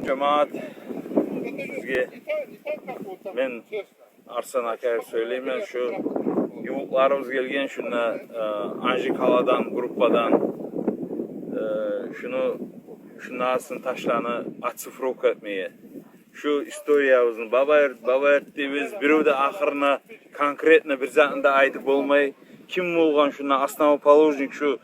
Cemaat sizge men Arsan aka söyleyeyim şu yuvuklarımız gelgen şuna Anji Kaladan gruppadan şunasın taşlarını atsıfrok etmeye şu istoriyamızın baba ettiğimiz bir de ahırına konkretne bir zatında aytıp olmay kim olgan şuna asnama palovjnik şu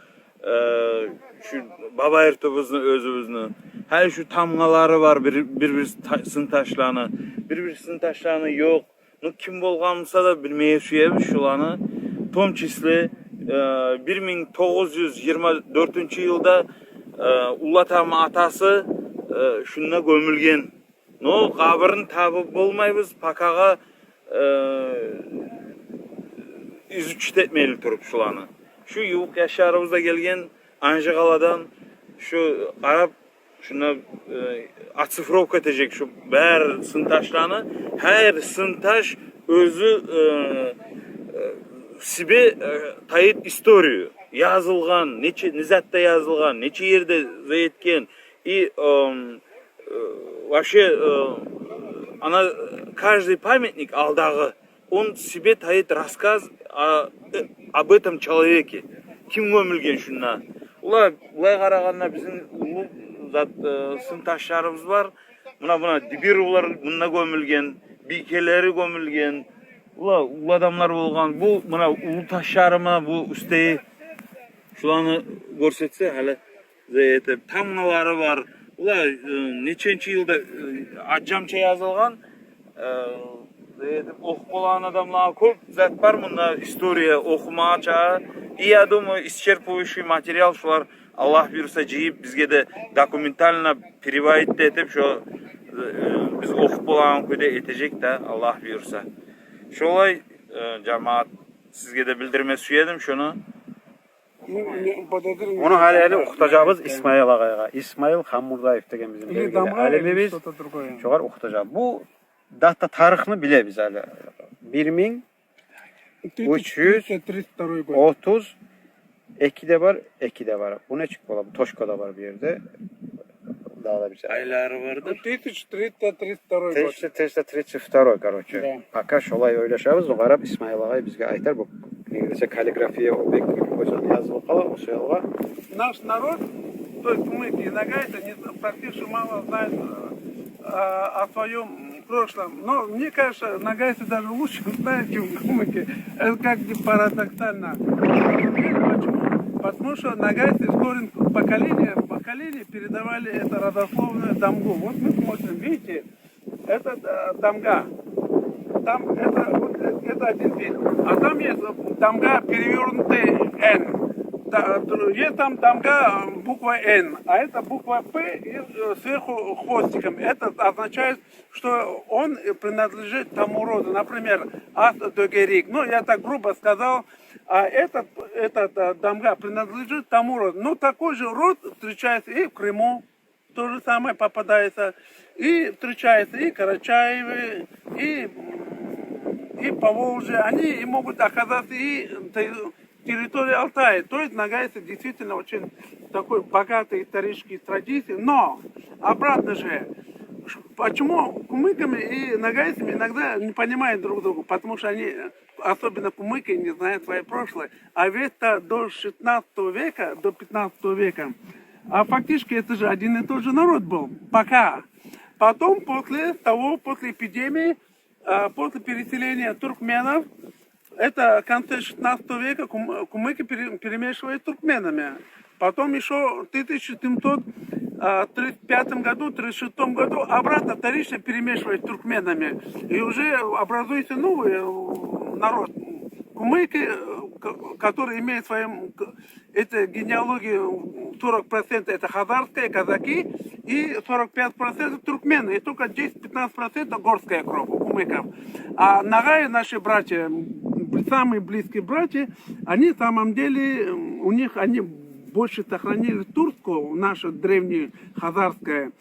baba ertobuzunu özümüzünü her şu tamgaları var bir sıntaşlarını bir sıntaşlarını yok nu kim bolganmısa da bilmeye suyemiz şulanı tom çisli 1924 yılda Ulatama atası şuna gömülgen no kabırın tabi bolmayız pakağa izüçt etmeyeli turup şulanı şu yuvuk yaşarımızda gelgen Anjigaladan şu Arap şuna atsıfrovka edecek şu her sıntaşlarını her sıntaş özü sibe tayit istoriyu yazılgan neçe nizatta yazılgan neçe yerde zayetken вообще она каждый памятник алдағы он себе тает рассказ об этом человеке kim gömülgen şuna улай қарағанда bizim ulu sıntaşlarımız var buna dibirovlar buna gömülgen bikeleri gömülgen ulu adamlar bolgan bu buna ulu taşlarıma bu üsteyi şulanı görsetse hele zeyetip tamgaları var neçençi yılda acamça yazılgan okup olan adamlar көп zat var bunda istoriya okuma çağı я думаю исчерпывающий материал şular Allah buyursa jiyip bizge de dokumentalna переводить etip şu biz okup olan köyde etecek de Allah buyursa şolay cemaat sizge de bildirme süyedim şunu. Onu hali okutacağımız İsmail Ağa'ya. İsmail Hamurdayev degen bizim belgili alemimiz. Çoğar okutacağız. Bu data tarihini bile biz hali. 1332'de var, 2'de var. Bu ne çıktı ola? Bu Toşko'da var bir yerde. Dağda bir şey. Ayları vardı. 1332 короче. Пока şolay oylaşabız. O Arap İsmail Ağa'yı bizge aytar bu. İngilizce kaligrafiye o bek hocam yazılı kalan o şeyler. Наш народ, то есть кумыки и нагайцы, практически мало знают о своем прошлом. Но мне кажется, нагайцы даже лучше знают, чем кумыки. Это как бы парадоксально. Почему? Потому что нагайцы из поколения в поколение передавали это родословную дамгу. Вот мы смотрим, видите, это дамга. Там это один вид. А там есть дамга перевернутый N. Есть там дамга буква N, а это буква П и сверху хвостиком. Это означает, что он принадлежит тому роду. Например, Ас-Догерик. Ну, я так грубо сказал, а этот дамга принадлежит тому роду. Ну, такой же род встречается и в Крыму. То же самое попадается. И встречается и Карачаевы, и Поволжье. Они могут оказаться и территории Алтая. То есть нагайцы действительно очень такой богатый исторический традиции. Но обратно же, почему кумыками и нагайцами иногда не понимают друг друга? Потому что они, особенно кумыки, не знают свое прошлое. А ведь-то до 16 века, до 15 века, а фактически это же один и тот же народ был. Пока. Потом, после эпидемии, после переселения туркменов, это в конце 16 века кумыки перемешивают с туркменами. Потом еще в 1735 году, 36 году обратно вторично перемешивают с туркменами. И уже образуется новый народ. Кумыки, которые имеют свою генеалогию 40% это хазарские, казаки, и 45% туркмены, и только 10-15% горская кровь у кумыков. А нагаи, наши братья, самые близкие братья, они в самом деле, у них они больше сохранили турскую, наша древняя хазарская,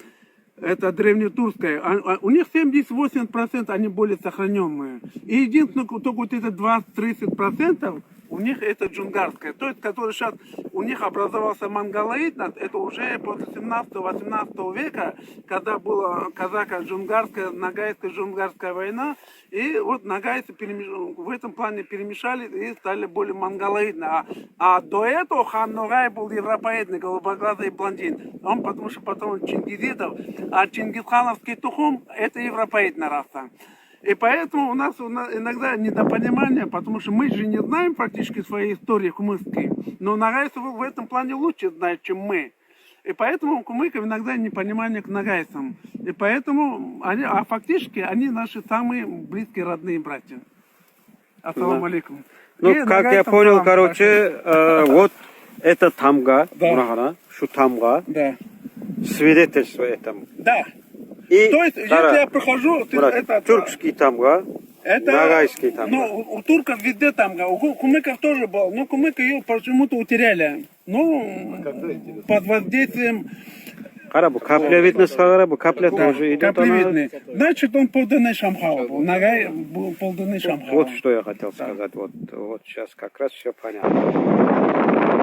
это древнетурская, у них 70-80% они более сохраненные. И единственное, только вот это 20-30% у у них это джунгарское. То есть, который сейчас у них образовался монголоид, это уже после 17-18 века, когда была казако-джунгарская, нагайско-джунгарская война, и вот нагайцы в этом плане перемешали и стали более монголоидны. А до этого хан Ногай был европоидный, голубоглазый блондин. Он потому что потом чингизидов, а чингисхановский тухум это европоидная раса. И поэтому у нас иногда недопонимание, потому что мы же не знаем практически своей истории кумыкской, но нагайцы в этом плане лучше знают, чем мы. И поэтому у кумыков иногда непонимание к нагайцам. И поэтому а фактически они наши самые близкие родные братья. Ассаламу алейкум. Ну, И как я нагайцам понял, салам, короче, вот это тамга, Да. шу тамга, Да. свидетельство этому. Да. И То есть, если я прохожу, это... тюркский тамга, Это, нагайский тамга. Ну, у турков везде тамга, у кумыков тоже был, но кумыки ее почему-то утеряли. Ну, под воздействием... Қара, бұл каплевидный сағара, бұл капля тоже идет. Каплевидный. Значит, он полденный шамхал был. Нагай был полденный шамхал. Вот что я хотел сказать. Вот сейчас как раз все понятно.